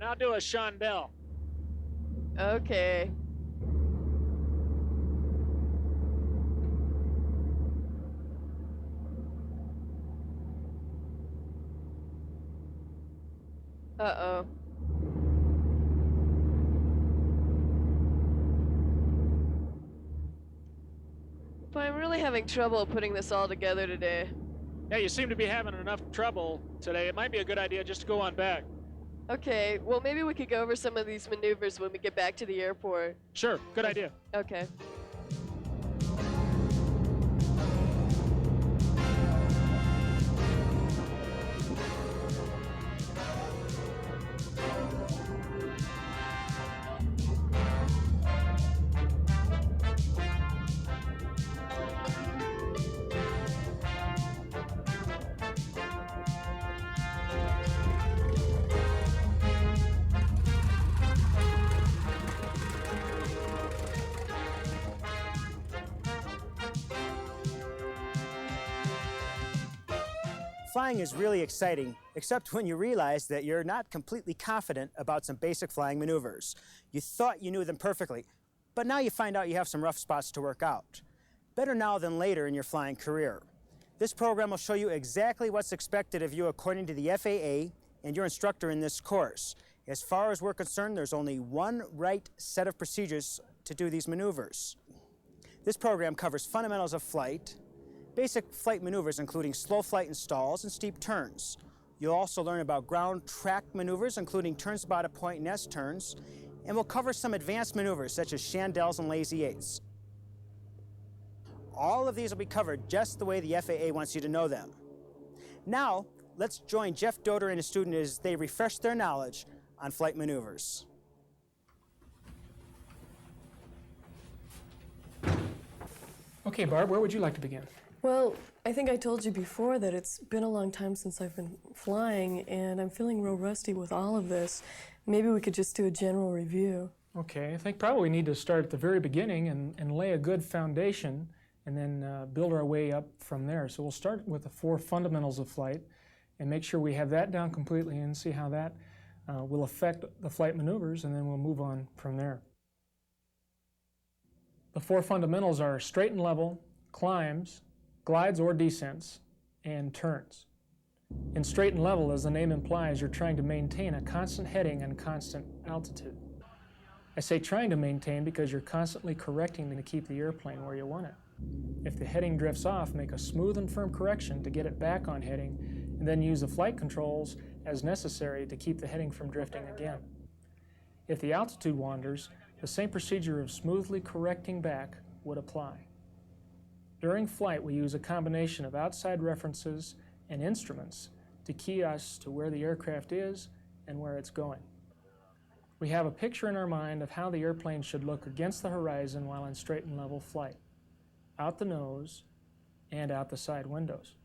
and I'll do a chandelle. Okay. Uh-oh. But I'm really having trouble putting this all together today. Yeah, you seem to be having enough trouble today. It might be a good idea just to go on back. Okay, well maybe we could go over some of these maneuvers when we get back to the airport. Sure, good idea. Okay. Flying is really exciting, except when you realize that you're not completely confident about some basic flying maneuvers. You thought you knew them perfectly, but now you find out you have some rough spots to work out. Better now than later in your flying career. This program will show you exactly what's expected of you according to the FAA and your instructor in this course. As far as we're concerned, there's only one right set of procedures to do these maneuvers. This program covers fundamentals of flight, basic flight maneuvers including slow flight and stalls and steep turns. You'll also learn about ground track maneuvers including turns about a point and S turns, and we'll cover some advanced maneuvers such as chandelles and lazy eights. All of these will be covered just the way the FAA wants you to know them. Now, let's join Jeff Doder and his student as they refresh their knowledge on flight maneuvers. Okay, Barb, where would you like to begin? Well, I think I told you before that it's been a long time since I've been flying, and I'm feeling real rusty with all of this. Maybe we could just do a general review. Okay, I think probably we need to start at the very beginning and lay a good foundation and then build our way up from there. So we'll start with the 4 fundamentals of flight and make sure we have that down completely and see how that will affect the flight maneuvers, and then we'll move on from there. The 4 fundamentals are straight and level, climbs, glides or descents, and turns. In straight and level, as the name implies, you're trying to maintain a constant heading and constant altitude. I say trying to maintain because you're constantly correcting to keep the airplane where you want it. If the heading drifts off, make a smooth and firm correction to get it back on heading, and then use the flight controls as necessary to keep the heading from drifting again. If the altitude wanders, the same procedure of smoothly correcting back would apply. During flight, we use a combination of outside references and instruments to key us to where the aircraft is and where it's going. We have a picture in our mind of how the airplane should look against the horizon while in straight and level flight, out the nose and out the side windows.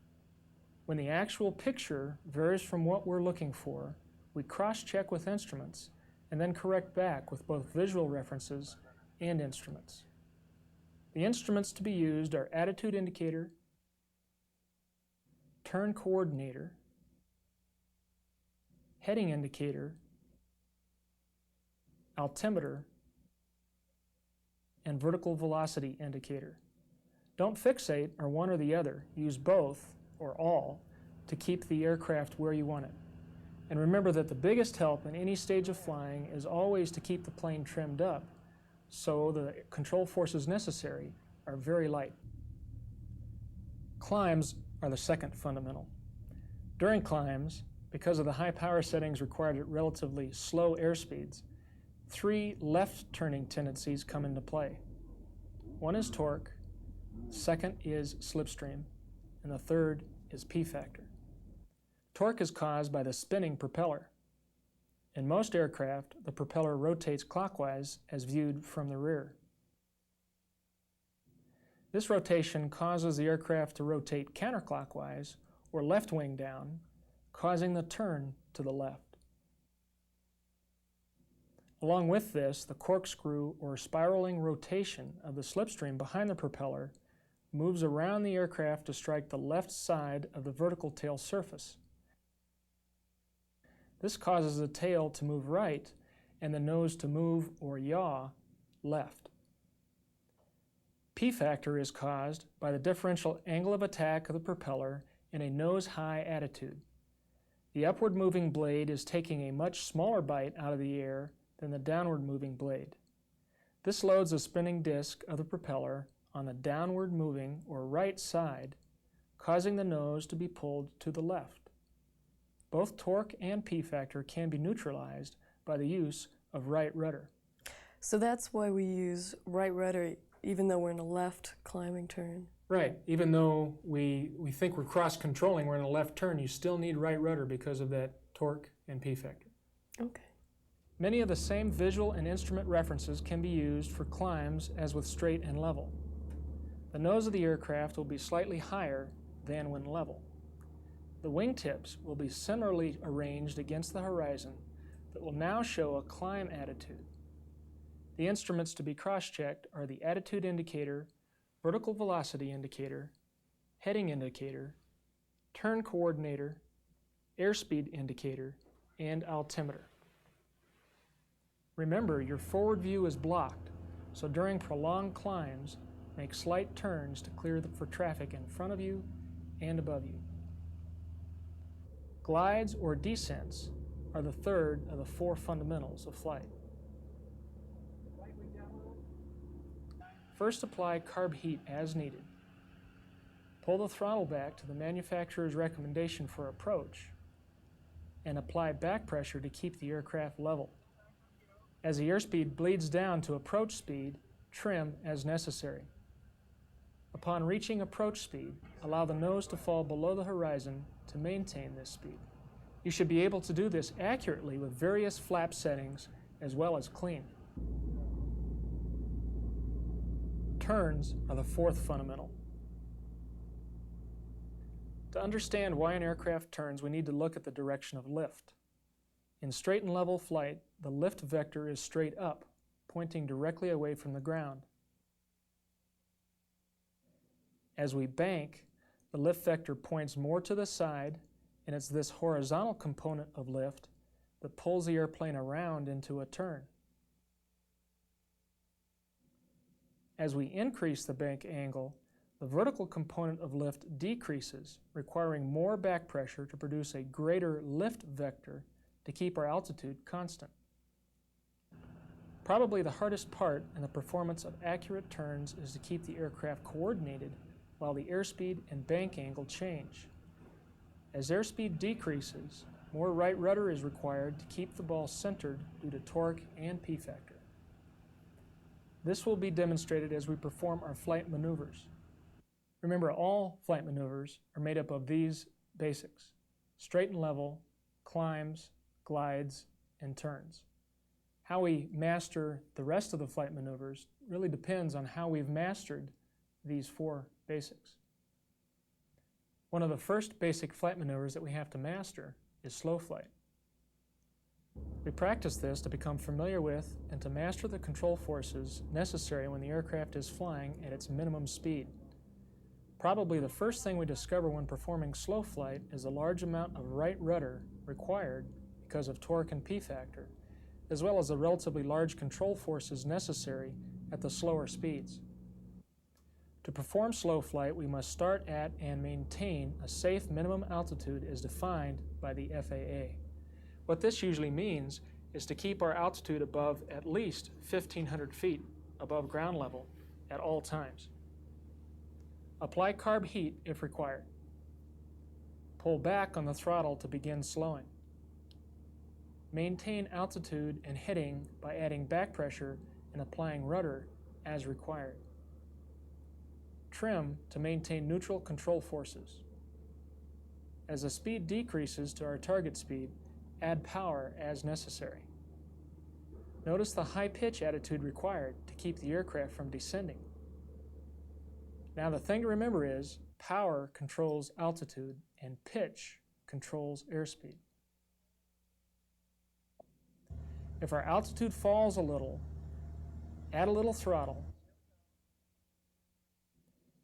When the actual picture varies from what we're looking for, we cross-check with instruments and then correct back with both visual references and instruments. The instruments to be used are attitude indicator, turn coordinator, heading indicator, altimeter, and vertical velocity indicator. Don't fixate on one or the other. Use both, or all, to keep the aircraft where you want it. And remember that the biggest help in any stage of flying is always to keep the plane trimmed up, so the control forces necessary are very light. Climbs are the second fundamental. During climbs, because of the high power settings required at relatively slow airspeeds, 3 left-turning tendencies come into play. One is torque, second is slipstream, and the third is P-factor. Torque is caused by the spinning propeller. In most aircraft, the propeller rotates clockwise as viewed from the rear. This rotation causes the aircraft to rotate counterclockwise or left wing down, causing the turn to the left. Along with this, the corkscrew or spiraling rotation of the slipstream behind the propeller moves around the aircraft to strike the left side of the vertical tail surface. This causes the tail to move right and the nose to move or yaw left. P-factor is caused by the differential angle of attack of the propeller in a nose-high attitude. The upward moving blade is taking a much smaller bite out of the air than the downward moving blade. This loads the spinning disc of the propeller on the downward moving or right side, causing the nose to be pulled to the left. Both torque and P-factor can be neutralized by the use of right rudder. So that's why we use right rudder even though we're in a left climbing turn. Right. Even though we think we're cross-controlling, we're in a left turn, you still need right rudder because of that torque and P-factor. Okay. Many of the same visual and instrument references can be used for climbs as with straight and level. The nose of the aircraft will be slightly higher than when level. The wingtips will be similarly arranged against the horizon that will now show a climb attitude. The instruments to be cross-checked are the attitude indicator, vertical velocity indicator, heading indicator, turn coordinator, airspeed indicator, and altimeter. Remember, your forward view is blocked, so during prolonged climbs, make slight turns to clear for traffic in front of you and above you. Glides or descents are the third of the four fundamentals of flight. First, apply carb heat as needed. Pull the throttle back to the manufacturer's recommendation for approach and apply back pressure to keep the aircraft level. As the airspeed bleeds down to approach speed, trim as necessary. Upon reaching approach speed, allow the nose to fall below the horizon to maintain this speed. You should be able to do this accurately with various flap settings as well as clean. Turns are the fourth fundamental. To understand why an aircraft turns, we need to look at the direction of lift. In straight and level flight, the lift vector is straight up, pointing directly away from the ground. As we bank, the lift vector points more to the side, and it's this horizontal component of lift that pulls the airplane around into a turn. As we increase the bank angle, the vertical component of lift decreases, requiring more back pressure to produce a greater lift vector to keep our altitude constant. Probably the hardest part in the performance of accurate turns is to keep the aircraft coordinated while the airspeed and bank angle change. As airspeed decreases, more right rudder is required to keep the ball centered due to torque and P-factor. This will be demonstrated as we perform our flight maneuvers. Remember, all flight maneuvers are made up of these basics: straight and level, climbs, glides, and turns. How we master the rest of the flight maneuvers really depends on how we've mastered these four basics. One of the first basic flight maneuvers that we have to master is slow flight. We practice this to become familiar with and to master the control forces necessary when the aircraft is flying at its minimum speed. Probably the first thing we discover when performing slow flight is the large amount of right rudder required because of torque and P-factor, as well as the relatively large control forces necessary at the slower speeds. To perform slow flight, we must start at and maintain a safe minimum altitude as defined by the FAA. What this usually means is to keep our altitude above at least 1,500 feet above ground level at all times. Apply carb heat if required. Pull back on the throttle to begin slowing. Maintain altitude and heading by adding back pressure and applying rudder as required. Trim to maintain neutral control forces. As the speed decreases to our target speed, add power as necessary. Notice the high pitch attitude required to keep the aircraft from descending. Now the thing to remember is power controls altitude and pitch controls airspeed. If our altitude falls a little, add a little throttle.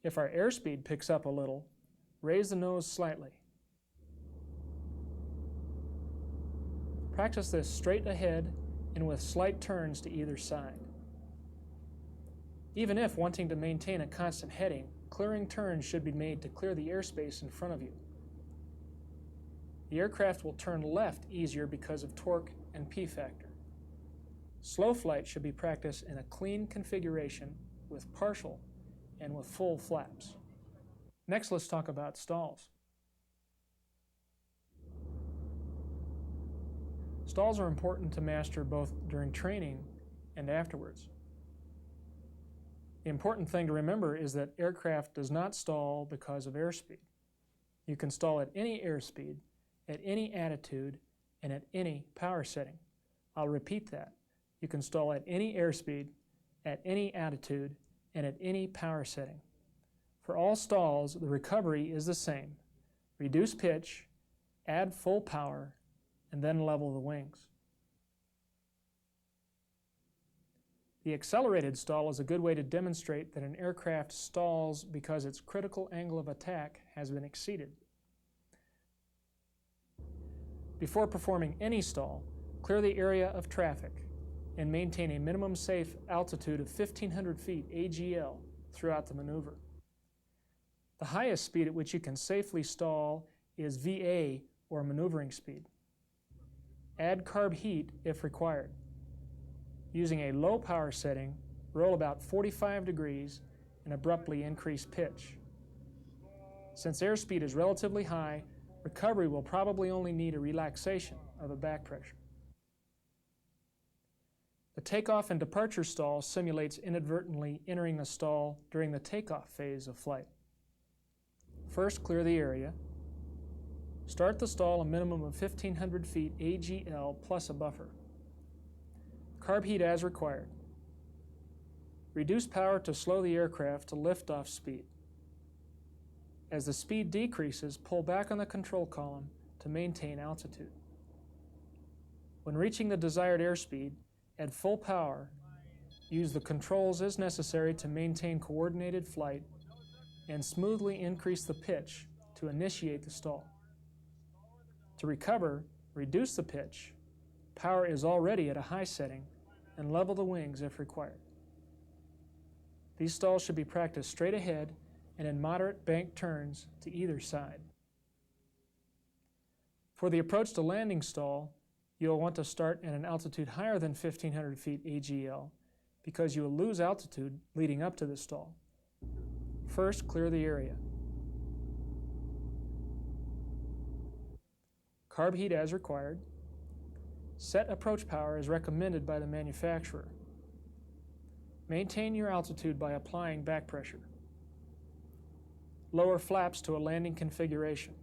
If our airspeed picks up a little, raise the nose slightly. Practice this straight ahead and with slight turns to either side. Even if wanting to maintain a constant heading, clearing turns should be made to clear the airspace in front of you. The aircraft will turn left easier because of torque and P factor. Slow flight should be practiced in a clean configuration with partial and with full flaps. Next, let's talk about stalls. Stalls are important to master both during training and afterwards. The important thing to remember is that aircraft does not stall because of airspeed. You can stall at any airspeed, at any attitude, and at any power setting. I'll repeat that. You can stall at any airspeed, at any attitude, and at any power setting. For all stalls, the recovery is the same. Reduce pitch, add full power, and then level the wings. The accelerated stall is a good way to demonstrate that an aircraft stalls because its critical angle of attack has been exceeded. Before performing any stall, clear the area of traffic and maintain a minimum safe altitude of 1,500 feet AGL throughout the maneuver. The highest speed at which you can safely stall is VA, or maneuvering speed. Add carb heat if required. Using a low power setting, roll about 45 degrees and abruptly increase pitch. Since airspeed is relatively high, recovery will probably only need a relaxation of the back pressure. The takeoff and departure stall simulates inadvertently entering the stall during the takeoff phase of flight. First, clear the area. Start the stall a minimum of 1,500 feet AGL plus a buffer. Carb heat as required. Reduce power to slow the aircraft to liftoff speed. As the speed decreases, pull back on the control column to maintain altitude. When reaching the desired airspeed, add full power, use the controls as necessary to maintain coordinated flight, and smoothly increase the pitch to initiate the stall. To recover, reduce the pitch, power is already at a high setting, and level the wings if required. These stalls should be practiced straight ahead and in moderate bank turns to either side. For the approach to landing stall, you'll want to start at an altitude higher than 1,500 feet AGL because you will lose altitude leading up to the stall. First, clear the area. Carb heat as required. Set approach power as recommended by the manufacturer. Maintain your altitude by applying back pressure. Lower flaps to a landing configuration.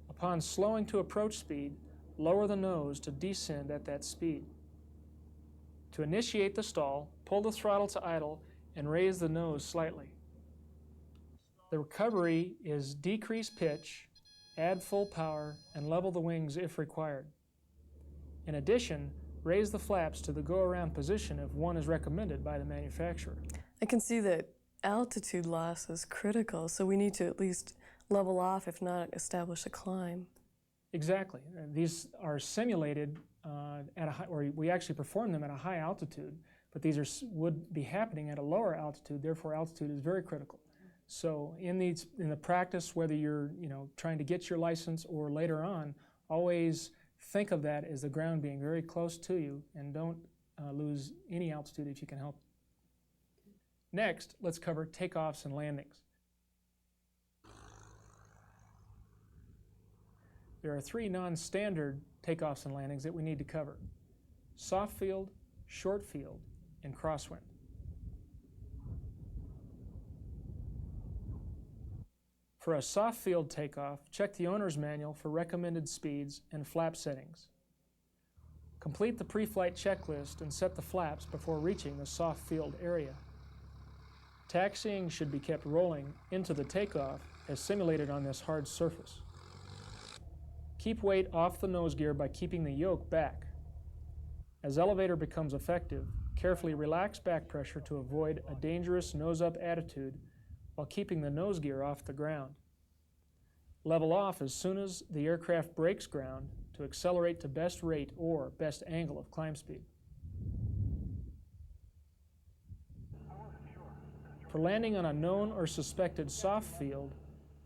Upon slowing to approach speed, lower the nose to descend at that speed. To initiate the stall, pull the throttle to idle and raise the nose slightly. The recovery is decrease pitch, add full power, and level the wings if required. In addition, raise the flaps to the go-around position if one is recommended by the manufacturer. I can see that altitude loss is critical, so we need to at least level off, if not establish a climb. Exactly. These are simulated at a high, or we actually perform them at a high altitude, but these would be happening at a lower altitude. Therefore, altitude is very critical. So in the practice, whether you're trying to get your license or later on, always think of that as the ground being very close to you, and don't lose any altitude if you can help. Next, let's cover takeoffs and landings. There are three non-standard takeoffs and landings that we need to cover: soft field, short field, and crosswind. For a soft field takeoff, check the owner's manual for recommended speeds and flap settings. Complete the pre-flight checklist and set the flaps before reaching the soft field area. Taxiing should be kept rolling into the takeoff as simulated on this hard surface. Keep weight off the nose gear by keeping the yoke back. As elevator becomes effective, carefully relax back pressure to avoid a dangerous nose-up attitude while keeping the nose gear off the ground. Level off as soon as the aircraft breaks ground to accelerate to best rate or best angle of climb speed. For landing on a known or suspected soft field,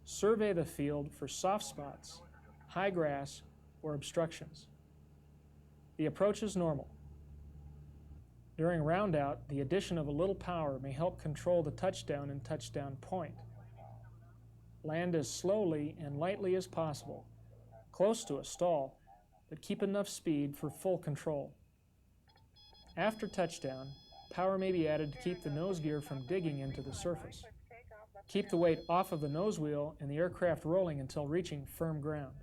survey the field for soft spots, high grass, or obstructions. The approach is normal. During round out, the addition of a little power may help control the touchdown and touchdown point. Land as slowly and lightly as possible, close to a stall, but keep enough speed for full control. After touchdown, power may be added to keep the nose gear from digging into the surface. Keep the weight off of the nose wheel and the aircraft rolling until reaching firm ground.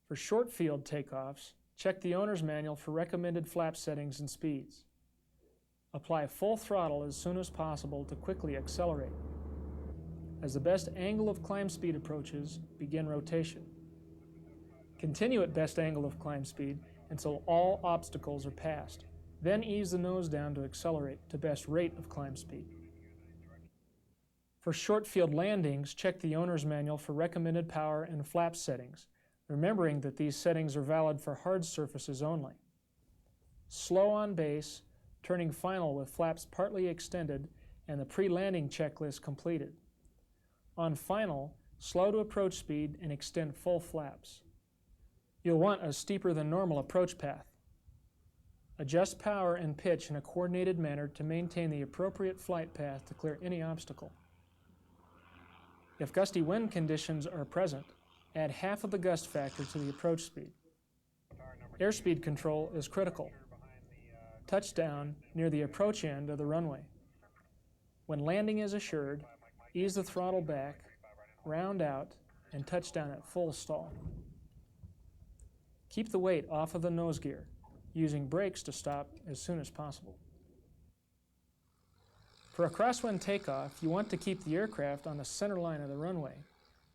For short field takeoffs, check the owner's manual for recommended flap settings and speeds. Apply full throttle as soon as possible to quickly accelerate. As the best angle of climb speed approaches, begin rotation. Continue at best angle of climb speed until all obstacles are passed. Then ease the nose down to accelerate to best rate of climb speed. For short field landings, check the owner's manual for recommended power and flap settings, remembering that these settings are valid for hard surfaces only. Slow on base, turning final with flaps partly extended and the pre-landing checklist completed. On final, slow to approach speed and extend full flaps. You'll want a steeper than normal approach path. Adjust power and pitch in a coordinated manner to maintain the appropriate flight path to clear any obstacle. If gusty wind conditions are present, add half of the gust factor to the approach speed. Airspeed control is critical. Touchdown near the approach end of the runway. When landing is assured, ease the throttle back, round out, and touchdown at full stall. Keep the weight off of the nose gear, using brakes to stop as soon as possible. For a crosswind takeoff, you want to keep the aircraft on the center line of the runway,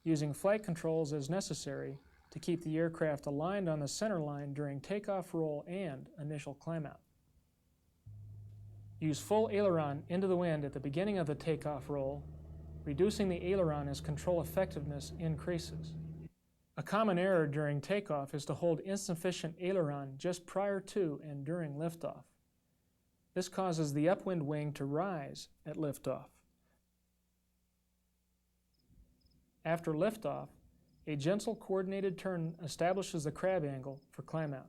using flight controls as necessary to keep the aircraft aligned on the center line during takeoff roll and initial climb out. Use full aileron into the wind at the beginning of the takeoff roll, reducing the aileron as control effectiveness increases. A common error during takeoff is to hold insufficient aileron just prior to and during liftoff. This causes the upwind wing to rise at liftoff. After liftoff, a gentle coordinated turn establishes the crab angle for climb out.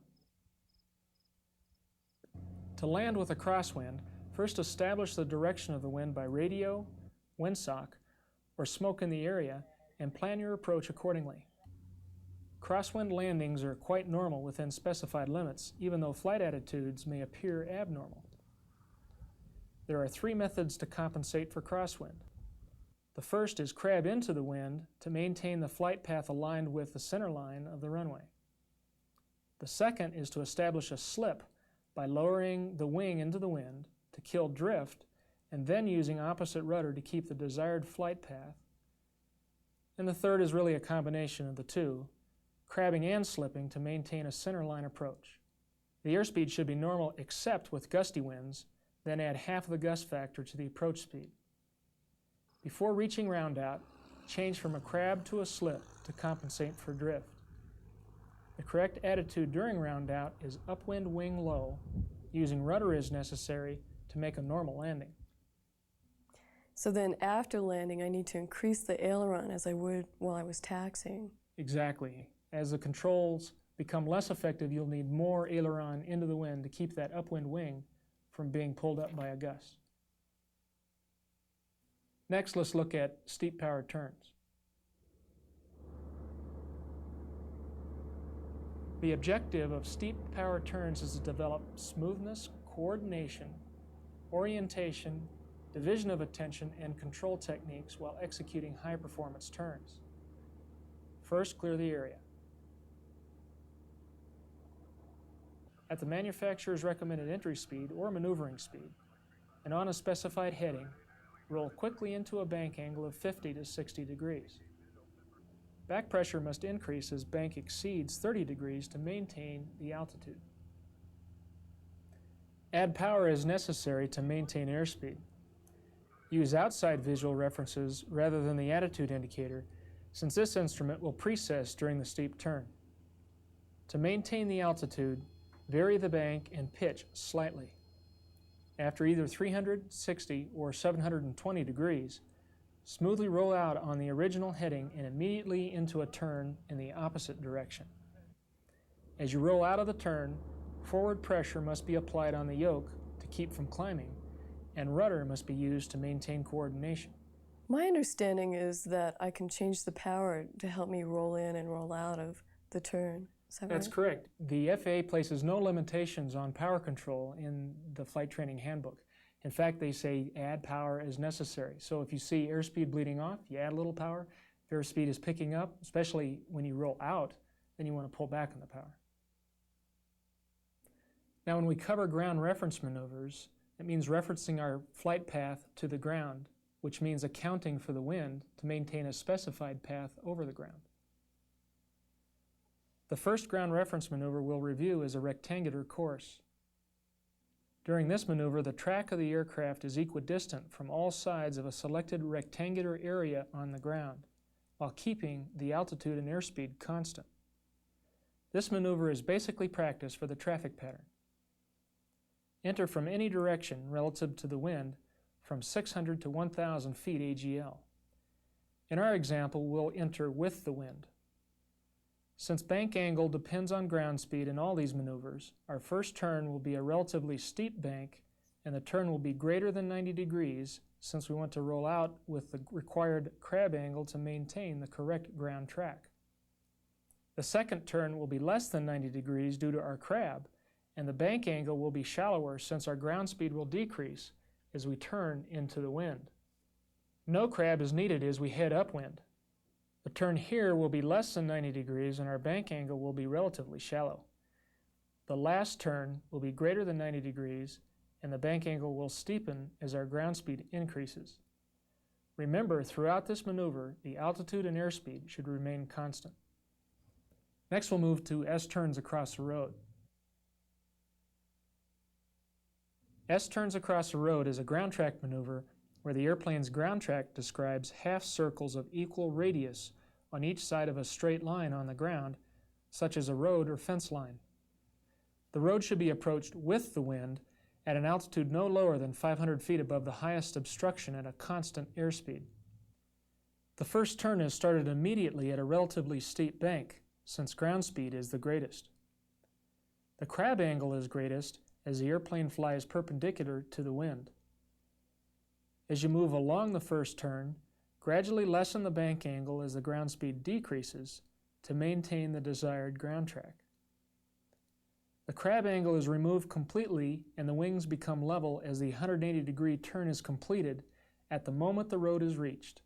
To land with a crosswind, first establish the direction of the wind by radio, windsock, or smoke in the area, and plan your approach accordingly. Crosswind landings are quite normal within specified limits, even though flight attitudes may appear abnormal. There are 3 methods to compensate for crosswind. The first is crab into the wind to maintain the flight path aligned with the center line of the runway. The second is to establish a slip by lowering the wing into the wind to kill drift and then using opposite rudder to keep the desired flight path. And the third is really a combination of the two, crabbing and slipping to maintain a centerline approach. The airspeed should be normal except with gusty winds, then add half of the gust factor to the approach speed. Before reaching round out, change from a crab to a slip to compensate for drift. The correct attitude during round out is upwind wing low, using rudder as necessary to make a normal landing. So then after landing, I need to increase the aileron as I would while I was taxiing. Exactly. As the controls become less effective, you'll need more aileron into the wind to keep that upwind wing from being pulled up by a gust. Next, let's look at steep power turns. The objective of steep power turns is to develop smoothness, coordination, orientation, division of attention, and control techniques while executing high-performance turns. First, clear the area. At the manufacturer's recommended entry speed or maneuvering speed, and on a specified heading, roll quickly into a bank angle of 50 to 60 degrees. Back pressure must increase as bank exceeds 30 degrees to maintain the altitude. Add power as necessary to maintain airspeed. Use outside visual references rather than the attitude indicator, since this instrument will precess during the steep turn. To maintain the altitude, vary the bank and pitch slightly. After either 360 or 720 degrees, smoothly roll out on the original heading and immediately into a turn in the opposite direction. As you roll out of the turn, forward pressure must be applied on the yoke to keep from climbing, and rudder must be used to maintain coordination. My understanding is that I can change the power to help me roll in and roll out of the turn. Is that That's right? correct. The FAA places no limitations on power control in the flight training handbook. In fact, they say add power as necessary. So if you see airspeed bleeding off, you add a little power. If airspeed is picking up, especially when you roll out, then you want to pull back on the power. Now, when we cover ground reference maneuvers, it means referencing our flight path to the ground, which means accounting for the wind to maintain a specified path over the ground. The first ground reference maneuver we'll review is a rectangular course. During this maneuver, the track of the aircraft is equidistant from all sides of a selected rectangular area on the ground, while keeping the altitude and airspeed constant. This maneuver is basically practice for the traffic pattern. Enter from any direction relative to the wind from 600 to 1,000 feet AGL. In our example, we'll enter with the wind. Since bank angle depends on ground speed in all these maneuvers, our first turn will be a relatively steep bank and the turn will be greater than 90 degrees since we want to roll out with the required crab angle to maintain the correct ground track. The second turn will be less than 90 degrees due to our crab, and the bank angle will be shallower since our ground speed will decrease as we turn into the wind. No crab is needed as we head upwind. The turn here will be less than 90 degrees and our bank angle will be relatively shallow. The last turn will be greater than 90 degrees and the bank angle will steepen as our ground speed increases. Remember, throughout this maneuver, the altitude and airspeed should remain constant. Next, we'll move to S-turns across the road. S-turns across the road is a ground track maneuver where the airplane's ground track describes half circles of equal radius on each side of a straight line on the ground, such as a road or fence line. The road should be approached with the wind at an altitude no lower than 500 feet above the highest obstruction at a constant airspeed. The first turn is started immediately at a relatively steep bank, since ground speed is the greatest. The crab angle is greatest as the airplane flies perpendicular to the wind. As you move along the first turn, gradually lessen the bank angle as the ground speed decreases to maintain the desired ground track. The crab angle is removed completely and the wings become level as the 180-degree turn is completed at the moment the road is reached.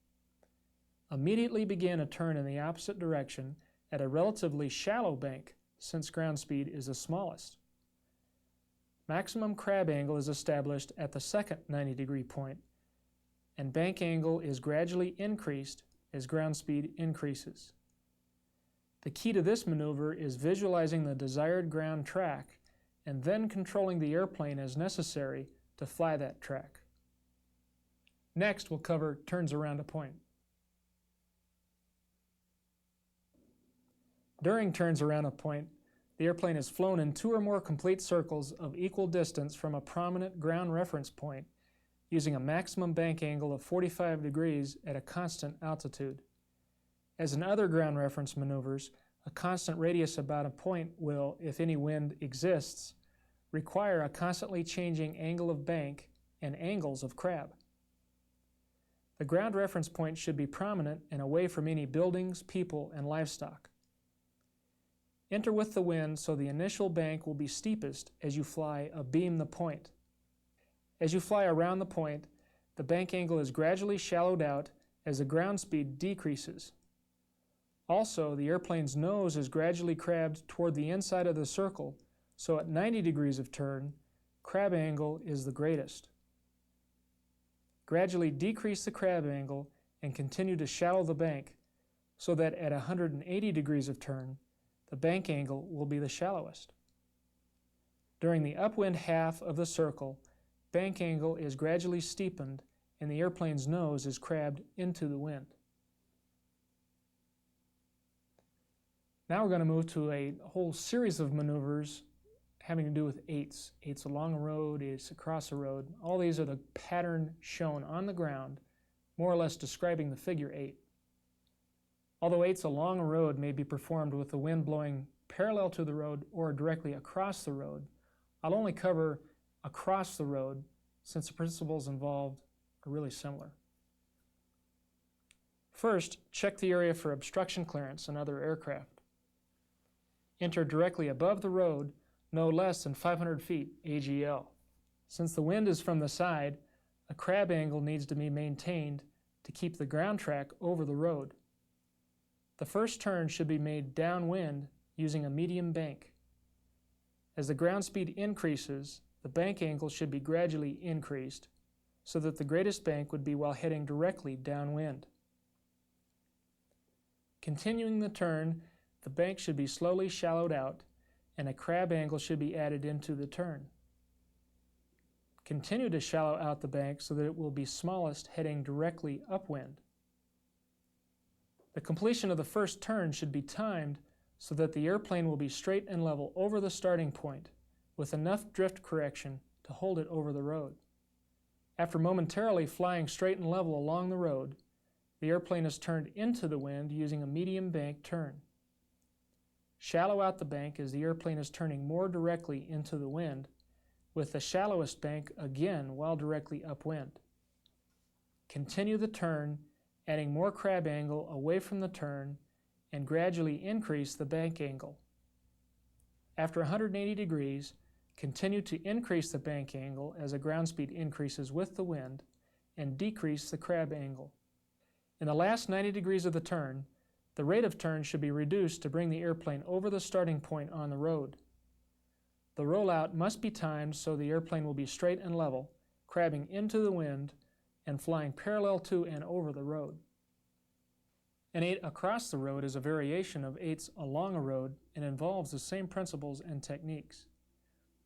Immediately begin a turn in the opposite direction at a relatively shallow bank since ground speed is the smallest. Maximum crab angle is established at the second 90-degree point, and bank angle is gradually increased as ground speed increases. The key to this maneuver is visualizing the desired ground track and then controlling the airplane as necessary to fly that track. Next, we'll cover turns around a point. During turns around a point, the airplane is flown in 2 or more complete circles of equal distance from a prominent ground reference point using a maximum bank angle of 45 degrees at a constant altitude. As in other ground reference maneuvers, a constant radius about a point will, if any wind exists, require a constantly changing angle of bank and angles of crab. The ground reference point should be prominent and away from any buildings, people, and livestock. Enter with the wind so the initial bank will be steepest as you fly abeam the point. As you fly around the point, the bank angle is gradually shallowed out as the ground speed decreases. Also, the airplane's nose is gradually crabbed toward the inside of the circle, so at 90 degrees of turn, crab angle is the greatest. Gradually decrease the crab angle and continue to shallow the bank so that at 180 degrees of turn, the bank angle will be the shallowest. During the upwind half of the circle, bank angle is gradually steepened and the airplane's nose is crabbed into the wind. Now we're going to move to a whole series of maneuvers having to do with eights. Eights along a road, eights across a road. All these are the pattern shown on the ground, more or less describing the figure 8. Although eights along a road may be performed with the wind blowing parallel to the road or directly across the road, I'll only cover across the road since the principles involved are really similar. First, check the area for obstruction clearance and other aircraft. Enter directly above the road, no less than 500 feet AGL. Since the wind is from the side, a crab angle needs to be maintained to keep the ground track over the road. The first turn should be made downwind using a medium bank. As the ground speed increases, the bank angle should be gradually increased so that the greatest bank would be while heading directly downwind. Continuing the turn, the bank should be slowly shallowed out and a crab angle should be added into the turn. Continue to shallow out the bank so that it will be smallest heading directly upwind. The completion of the first turn should be timed so that the airplane will be straight and level over the starting point with enough drift correction to hold it over the road. After momentarily flying straight and level along the road, the airplane is turned into the wind using a medium bank turn. Shallow out the bank as the airplane is turning more directly into the wind, with the shallowest bank again while directly upwind. Continue the turn, adding more crab angle away from the turn, and gradually increase the bank angle. After 180 degrees, continue to increase the bank angle as the ground speed increases with the wind, and decrease the crab angle. In the last 90 degrees of the turn, the rate of turn should be reduced to bring the airplane over the starting point on the road. The rollout must be timed so the airplane will be straight and level, crabbing into the wind and flying parallel to and over the road. An 8 across the road is a variation of 8s along a road and involves the same principles and techniques.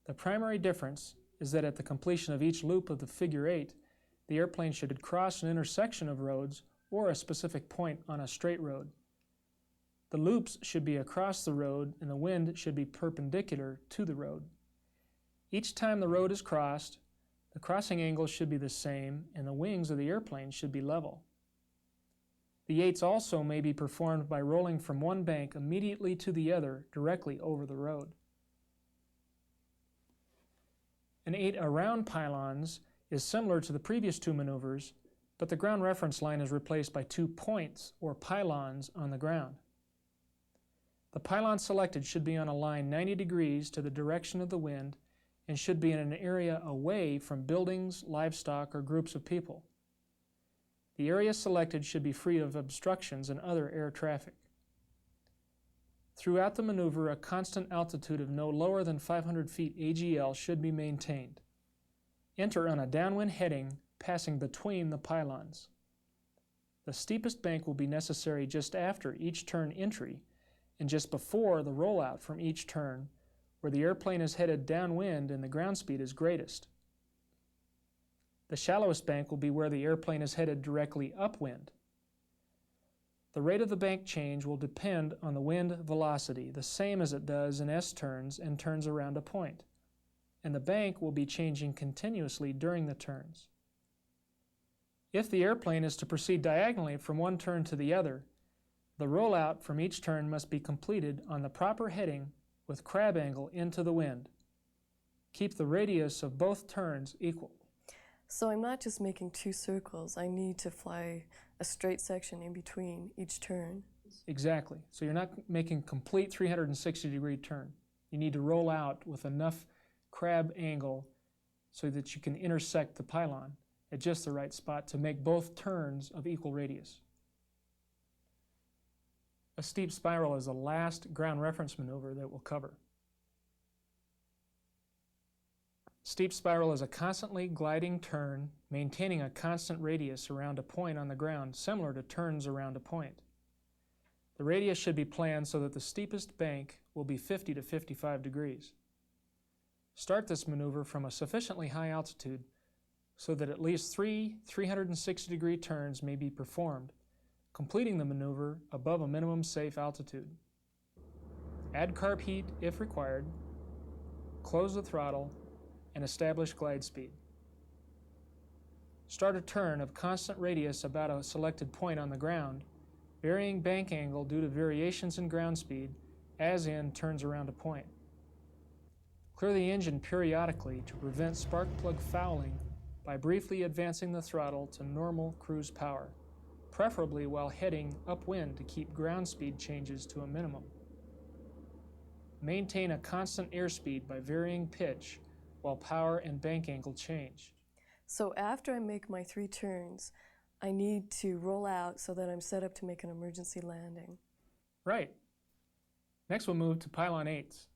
The primary difference is that at the completion of each loop of the figure 8, the airplane should cross an intersection of roads or a specific point on a straight road. The loops should be across the road and the wind should be perpendicular to the road. Each time the road is crossed, the crossing angle should be the same and the wings of the airplane should be level. The 8s also may be performed by rolling from one bank immediately to the other directly over the road. An 8 around pylons is similar to the previous two maneuvers, but the ground reference line is replaced by 2 points or pylons on the ground. The pylon selected should be on a line 90 degrees to the direction of the wind and should be in an area away from buildings, livestock, or groups of people. The area selected should be free of obstructions and other air traffic. Throughout the maneuver, a constant altitude of no lower than 500 feet AGL should be maintained. Enter on a downwind heading, passing between the pylons. The steepest bank will be necessary just after each turn entry and just before the rollout from each turn, where the airplane is headed downwind and the ground speed is greatest. The shallowest bank will be where the airplane is headed directly upwind. The rate of the bank change will depend on the wind velocity, the same as it does in S-turns and turns around a point, and the bank will be changing continuously during the turns. If the airplane is to proceed diagonally from one turn to the other, the rollout from each turn must be completed on the proper heading with crab angle into the wind. Keep the radius of both turns equal. So I'm not just making 2 circles, I need to fly a straight section in between each turn. Exactly. So you're not making complete 360-degree turn. You need to roll out with enough crab angle so that you can intersect the pylon at just the right spot to make both turns of equal radius. A steep spiral is the last ground reference maneuver that we'll cover. Steep spiral is a constantly gliding turn, maintaining a constant radius around a point on the ground, similar to turns around a point. The radius should be planned so that the steepest bank will be 50 to 55 degrees. Start this maneuver from a sufficiently high altitude so that at least 3 360-degree turns may be performed, completing the maneuver above a minimum safe altitude. Add carb heat if required, close the throttle, and establish glide speed. Start a turn of constant radius about a selected point on the ground, varying bank angle due to variations in ground speed as in turns around a point. Clear the engine periodically to prevent spark plug fouling by briefly advancing the throttle to normal cruise power, preferably while heading upwind to keep ground speed changes to a minimum. Maintain a constant airspeed by varying pitch while power and bank angle change. So after I make my 3 turns, I need to roll out so that I'm set up to make an emergency landing. Right. Next we'll move to pylon 8s.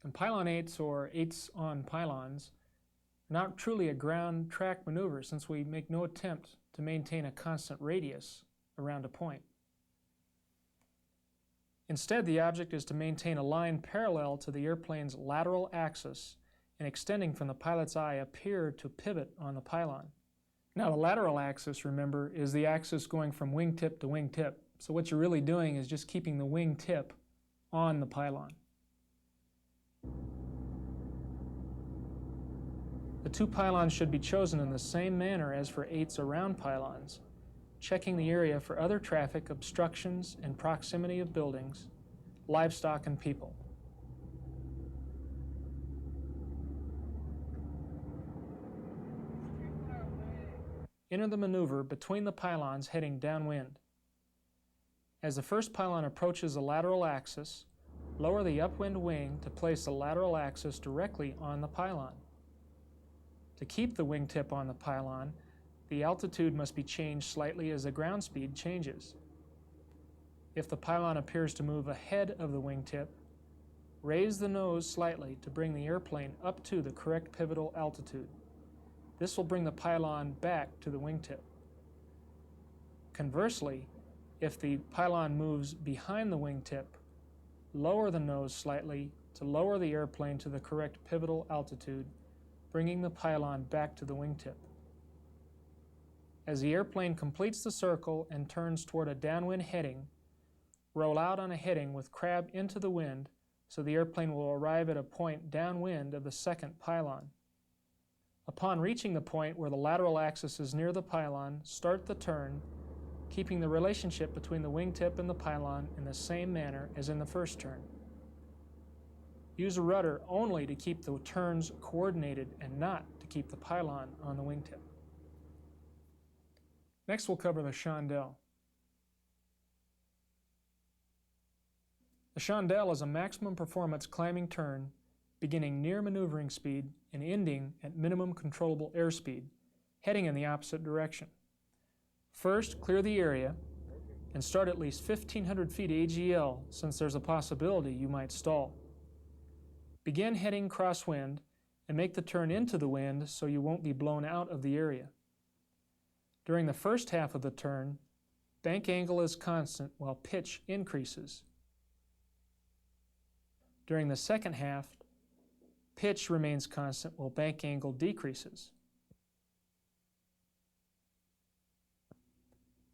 And pylon 8s, or 8s on pylons, are not truly a ground track maneuver since we make no attempt to maintain a constant radius around a point. Instead, the object is to maintain a line parallel to the airplane's lateral axis and extending from the pilot's eye appear to pivot on the pylon. Now the lateral axis, remember, is the axis going from wingtip to wingtip. So what you're really doing is just keeping the wingtip on the pylon. The 2 pylons should be chosen in the same manner as for 8s around pylons, checking the area for other traffic, obstructions, and proximity of buildings, livestock, and people. Enter the maneuver between the pylons heading downwind. As the first pylon approaches the lateral axis, lower the upwind wing to place the lateral axis directly on the pylon. To keep the wingtip on the pylon, the altitude must be changed slightly as the ground speed changes. If the pylon appears to move ahead of the wingtip, raise the nose slightly to bring the airplane up to the correct pivotal altitude. This will bring the pylon back to the wingtip. Conversely, if the pylon moves behind the wingtip, lower the nose slightly to lower the airplane to the correct pivotal altitude, bringing the pylon back to the wingtip. As the airplane completes the circle and turns toward a downwind heading, roll out on a heading with crab into the wind so the airplane will arrive at a point downwind of the second pylon. Upon reaching the point where the lateral axis is near the pylon, start the turn, keeping the relationship between the wingtip and the pylon in the same manner as in the first turn. Use a rudder only to keep the turns coordinated and not to keep the pylon on the wingtip. Next we'll cover the chandelle. The chandelle is a maximum performance climbing turn beginning near maneuvering speed and ending at minimum controllable airspeed, heading in the opposite direction. First, clear the area and start at least 1,500 feet AGL since there's a possibility you might stall. Begin heading crosswind and make the turn into the wind so you won't be blown out of the area. During the first half of the turn, bank angle is constant while pitch increases. During the second half, pitch remains constant while bank angle decreases.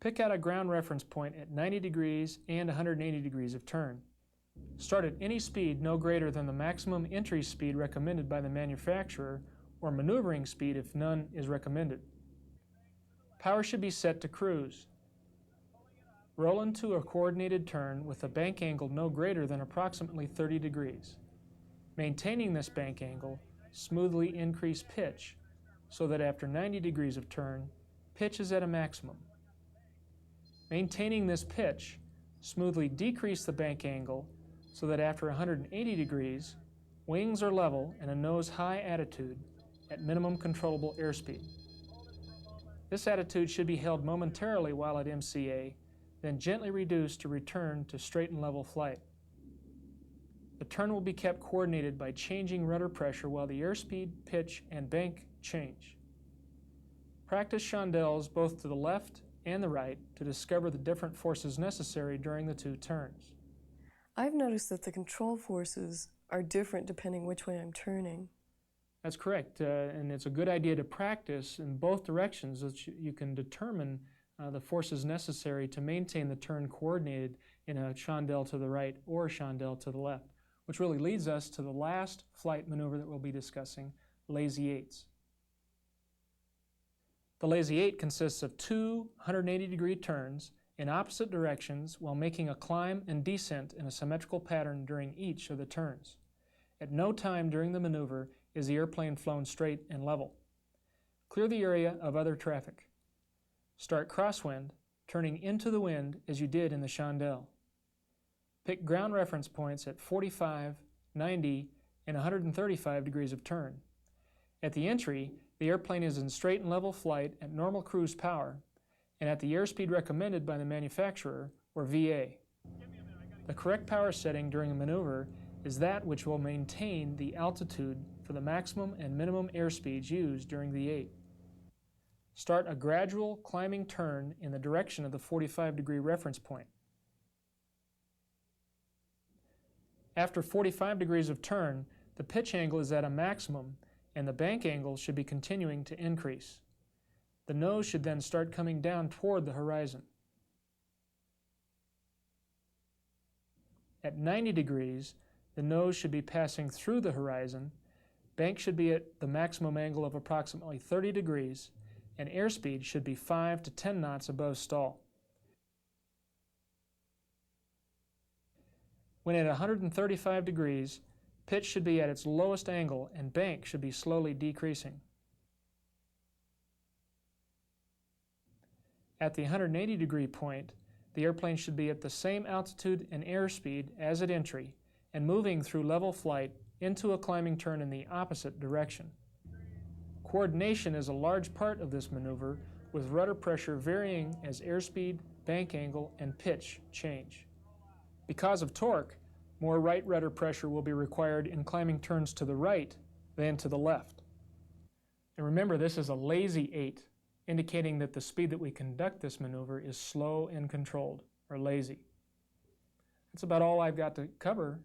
Pick out a ground reference point at 90 degrees and 180 degrees of turn. Start at any speed no greater than the maximum entry speed recommended by the manufacturer or maneuvering speed if none is recommended. Power should be set to cruise. Roll into a coordinated turn with a bank angle no greater than approximately 30 degrees. Maintaining this bank angle, smoothly increase pitch so that after 90 degrees of turn, pitch is at a maximum. Maintaining this pitch, smoothly decrease the bank angle so that after 180 degrees, wings are level and a nose high attitude at minimum controllable airspeed. This attitude should be held momentarily while at MCA, then gently reduced to return to straight and level flight. The turn will be kept coordinated by changing rudder pressure while the airspeed, pitch, and bank change. Practice chandelles both to the left and the right to discover the different forces necessary during the 2 turns. I've noticed that the control forces are different depending which way I'm turning. That's correct, and it's a good idea to practice in both directions so that you can determine the forces necessary to maintain the turn coordinated in a chandelle to the right or a chandelle to the left, which really leads us to the last flight maneuver that we'll be discussing, lazy eights. The lazy eight consists of two 180-degree turns in opposite directions while making a climb and descent in a symmetrical pattern during each of the turns. At no time during the maneuver is the airplane flown straight and level. Clear the area of other traffic. Start crosswind, turning into the wind as you did in the chandelle. Pick ground reference points at 45, 90, and 135 degrees of turn. At the entry, the airplane is in straight and level flight at normal cruise power and at the airspeed recommended by the manufacturer, or VA. The correct power setting during a maneuver is that which will maintain the altitude for the maximum and minimum airspeeds used during the 8. Start a gradual climbing turn in the direction of the 45-degree reference point. After 45 degrees of turn, the pitch angle is at a maximum and the bank angle should be continuing to increase. The nose should then start coming down toward the horizon. At 90 degrees, the nose should be passing through the horizon, bank should be at the maximum angle of approximately 30 degrees, and airspeed should be 5 to 10 knots above stall. When at 135 degrees, pitch should be at its lowest angle and bank should be slowly decreasing. At the 180-degree point, the airplane should be at the same altitude and airspeed as at entry and moving through level flight into a climbing turn in the opposite direction. Coordination is a large part of this maneuver, with rudder pressure varying as airspeed, bank angle, and pitch change. Because of torque, more right rudder pressure will be required in climbing turns to the right than to the left. And remember, this is a lazy 8, indicating that the speed that we conduct this maneuver is slow and controlled, or lazy. That's about all I've got to cover.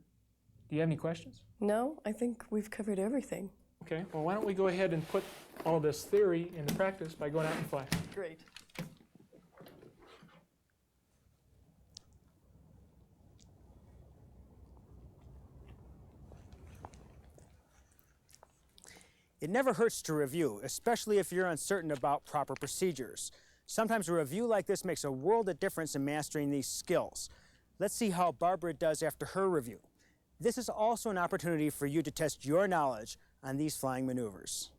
Do you have any questions? No, I think we've covered everything. Okay, well, why don't we go ahead and put all this theory into practice by going out and fly. Great. It never hurts to review, especially if you're uncertain about proper procedures. Sometimes a review like this makes a world of difference in mastering these skills. Let's see how Barbara does after her review. This is also an opportunity for you to test your knowledge on these flying maneuvers.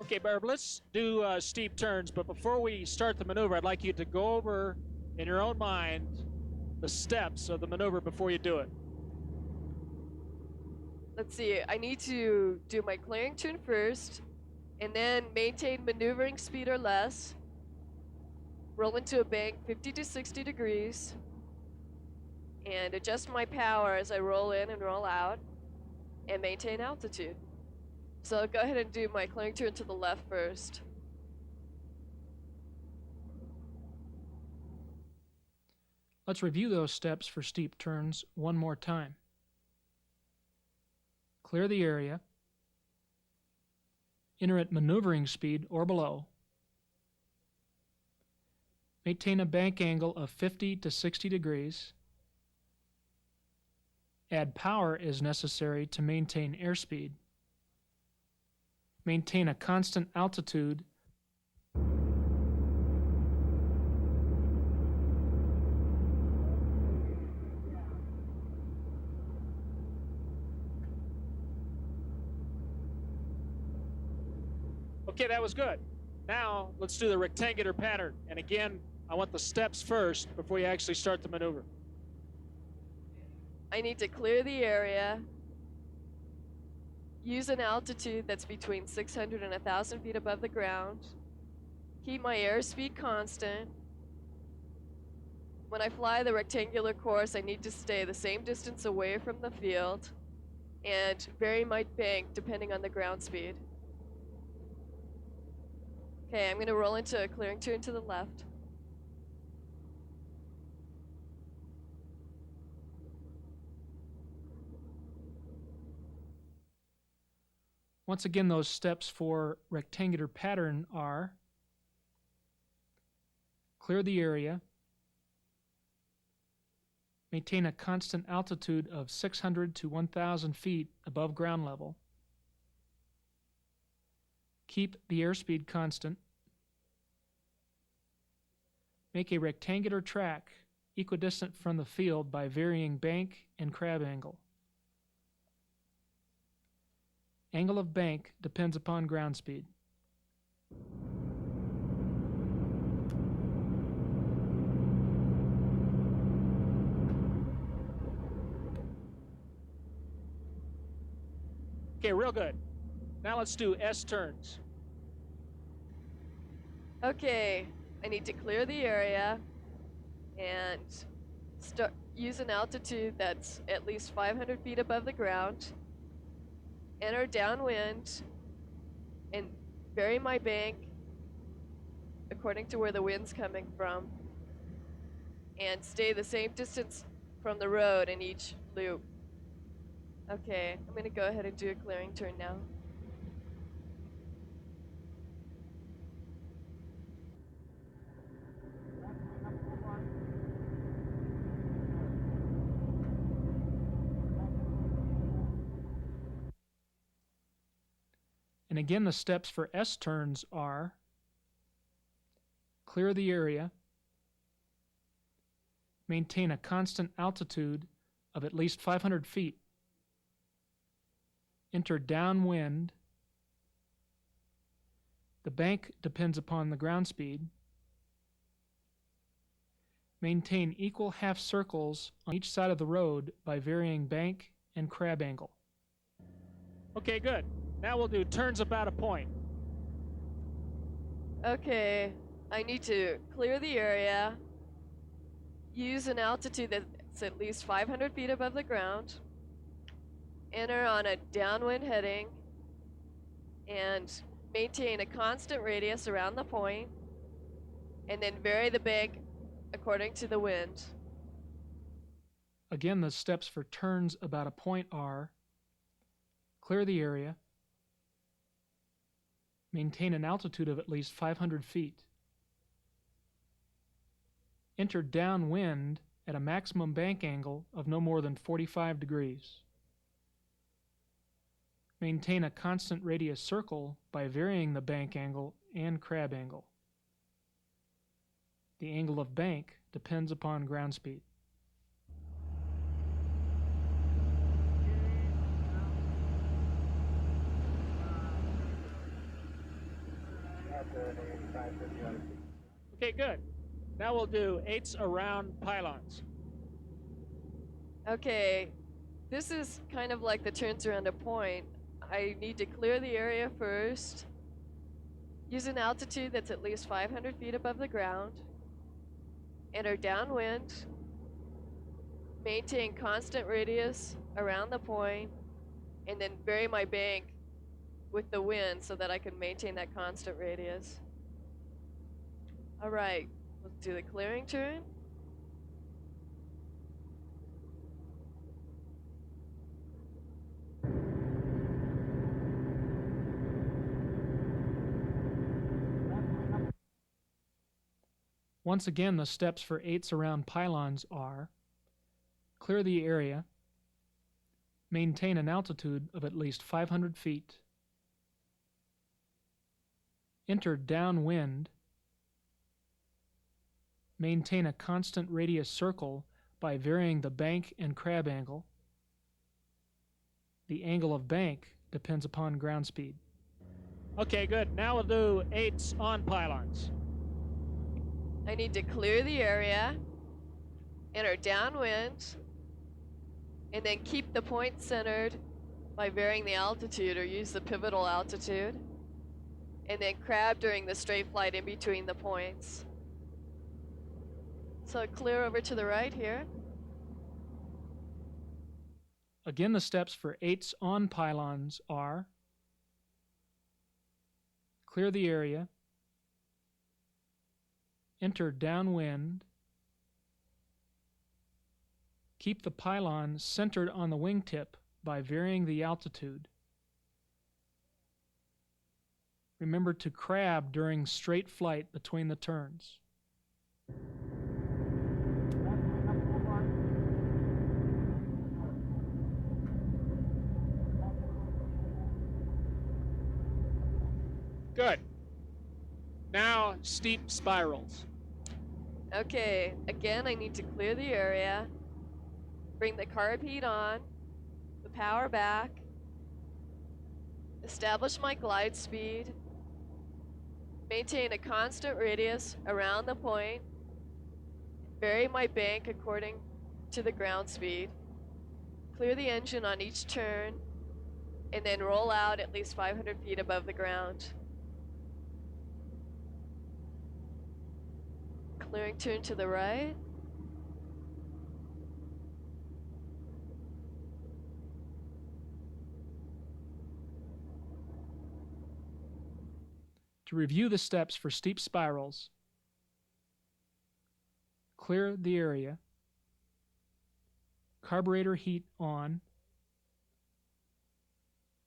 Okay, Barb, let's do steep turns, but before we start the maneuver, I'd like you to go over, in your own mind, the steps of the maneuver before you do it. Let's see, I need to do my clearing turn first, and then maintain maneuvering speed or less, roll into a bank 50 to 60 degrees, and adjust my power as I roll in and roll out, and maintain altitude. So I'll go ahead and do my clearing turn to the left first. Let's review those steps for steep turns one more time. Clear the area. Enter at maneuvering speed or below. Maintain a bank angle of 50 to 60 degrees. Add power as necessary to maintain airspeed. Maintain a constant altitude. Okay, that was good. Now let's do the rectangular pattern. And again, I want the steps first before you actually start the maneuver. I need to clear the area, use an altitude that's between 600 and 1,000 feet above the ground, keep my airspeed constant. When I fly the rectangular course, I need to stay the same distance away from the field and vary my bank depending on the ground speed. Okay, I'm going to roll into a clearing turn to the left. Once again, those steps for rectangular pattern are: clear the area, maintain a constant altitude of 600 to 1,000 feet above ground level, keep the airspeed constant, make a rectangular track equidistant from the field by varying bank and crab angle. Angle of bank depends upon ground speed. Okay, real good. Now let's do S turns. Okay, I need to clear the area and use an altitude that's at least 500 feet above the ground, enter downwind, and vary my bank according to where the wind's coming from, and stay the same distance from the road in each loop. Okay, I'm going to go ahead and do a clearing turn now. And again, the steps for S turns are: clear the area, maintain a constant altitude of at least 500 feet, enter downwind, the bank depends upon the ground speed, maintain equal half circles on each side of the road by varying bank and crab angle. Okay, good. Now we'll do turns about a point. Okay, I need to clear the area, use an altitude that's at least 500 feet above the ground, enter on a downwind heading, and maintain a constant radius around the point, and then vary the bank according to the wind. Again, the steps for turns about a point are: clear the area, maintain an altitude of at least 500 feet, enter downwind at a maximum bank angle of no more than 45 degrees, maintain a constant radius circle by varying the bank angle and crab angle. The angle of bank depends upon ground speed. Okay, good. Now we'll do 8s around pylons. Okay, this is kind of like the turns around a point. I need to clear the area first, use an altitude that's at least 500 feet above the ground, enter downwind, maintain constant radius around the point, and then vary my bank with the wind so that I can maintain that constant radius. All right, let's do the clearing turn. Once again, the steps for 8s around pylons are: clear the area, maintain an altitude of at least 500 feet, enter downwind, maintain a constant radius circle by varying the bank and crab angle. The angle of bank depends upon ground speed. Okay, good. Now we'll do 8s on pylons. I need to clear the area, enter downwind, and then keep the point centered by varying the altitude or use the pivotal altitude, and then crab during the straight flight in between the points. So clear over to the right here. Again, the steps for 8s on pylons are: clear the area, enter downwind, keep the pylon centered on the wingtip by varying the altitude. Remember to crab during straight flight between the turns. Good. Now, steep spirals. Okay, again, I need to clear the area, bring the carb heat on, the power back, establish my glide speed, maintain a constant radius around the point, vary my bank according to the ground speed, clear the engine on each turn, and then roll out at least 500 feet above the ground. Clearing turn to the right. To review the steps for steep spirals: clear the area, carburetor heat on,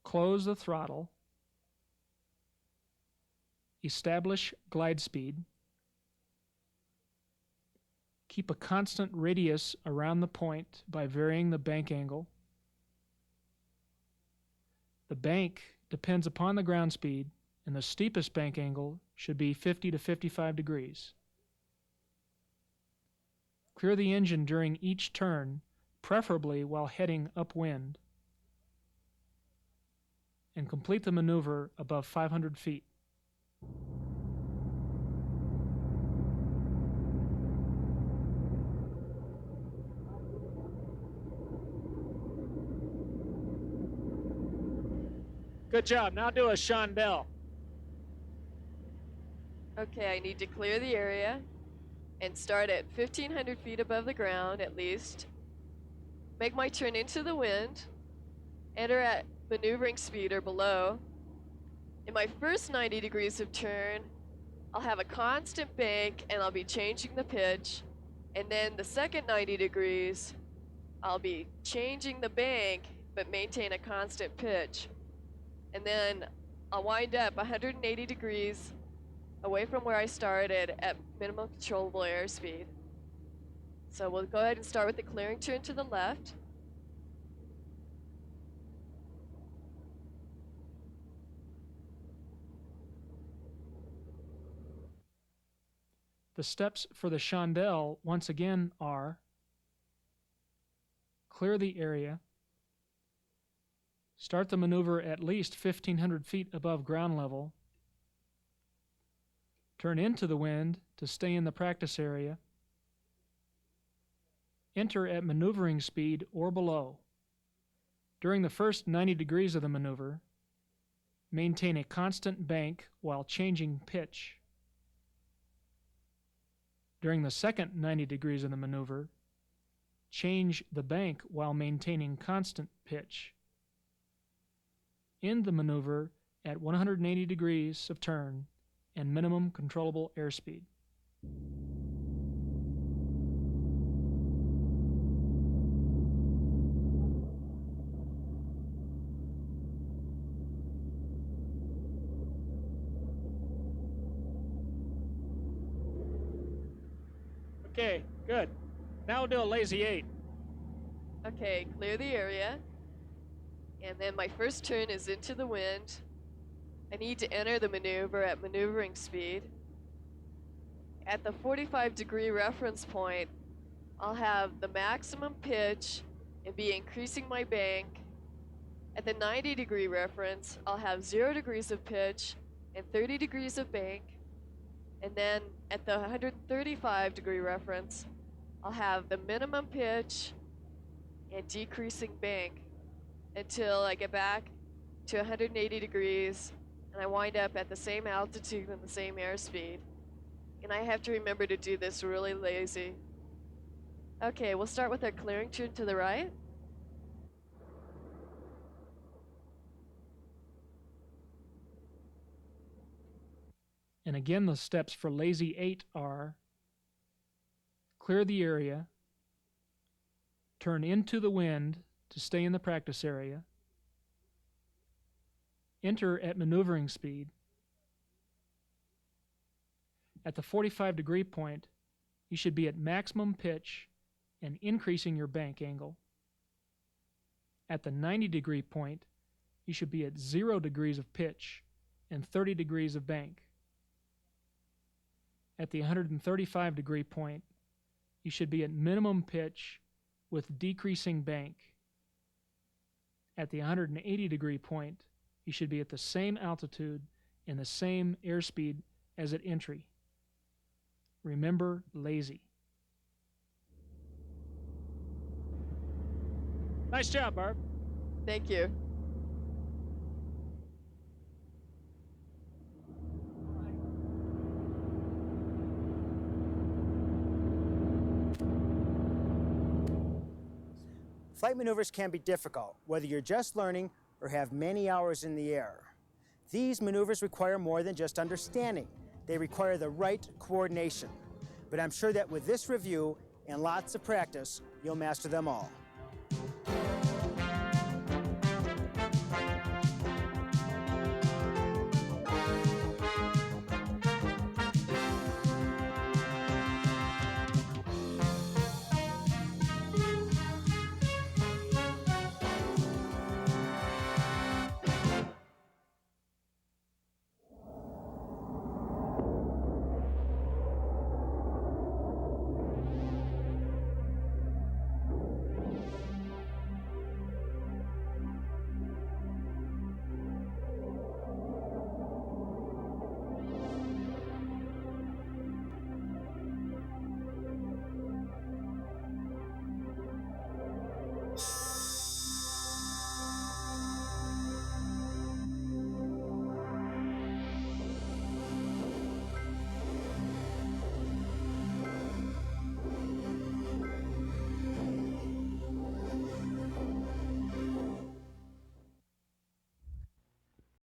close the throttle, establish glide speed, keep a constant radius around the point by varying the bank angle. The bank depends upon the ground speed, and the steepest bank angle should be 50 to 55 degrees. Clear the engine during each turn, preferably while heading upwind, and complete the maneuver above 500 feet. Good job. Now do a chandelle. Okay, I need to clear the area and start at 1,500 feet above the ground at least. Make my turn into the wind, enter at maneuvering speed or below. In my first 90 degrees of turn, I'll have a constant bank and I'll be changing the pitch. And then the second 90 degrees, I'll be changing the bank but maintain a constant pitch. And then I'll wind up 180 degrees away from where I started at minimum controllable airspeed. So we'll go ahead and start with the clearing turn to the left. The steps for the chandelle, once again, are: clear the area, start the maneuver at least 1,500 feet above ground level, turn into the wind to stay in the practice area, enter at maneuvering speed or below. During the first 90 degrees of the maneuver, maintain a constant bank while changing pitch. During the second 90 degrees of the maneuver, change the bank while maintaining constant pitch. End the maneuver at 180 degrees of turn and minimum controllable airspeed. Okay, good. Now we'll do a lazy 8. Okay, clear the area. And then my first turn is into the wind. I need to enter the maneuver at maneuvering speed. At the 45-degree reference point, I'll have the maximum pitch and be increasing my bank. At the 90-degree reference, I'll have 0 degrees of pitch and 30 degrees of bank. And then at the 135-degree reference, I'll have the minimum pitch and decreasing bank until I get back to 180 degrees and I wind up at the same altitude and the same airspeed. And I have to remember to do this really lazy. Okay, we'll start with our clearing turn to the right. And again, the steps for lazy 8 are clear the area, turn into the wind to stay in the practice area, enter at maneuvering speed. At the 45-degree point, you should be at maximum pitch and increasing your bank angle. At the 90-degree point, you should be at 0 degrees of pitch and 30 degrees of bank. At the 135-degree point, you should be at minimum pitch with decreasing bank. At the 180-degree point, you should be at the same altitude and the same airspeed as at entry. Remember, lazy. Nice job, Barb. Thank you. Flight maneuvers can be difficult, whether you're just learning or have many hours in the air. These maneuvers require more than just understanding. They require the right coordination. But I'm sure that with this review and lots of practice, you'll master them all.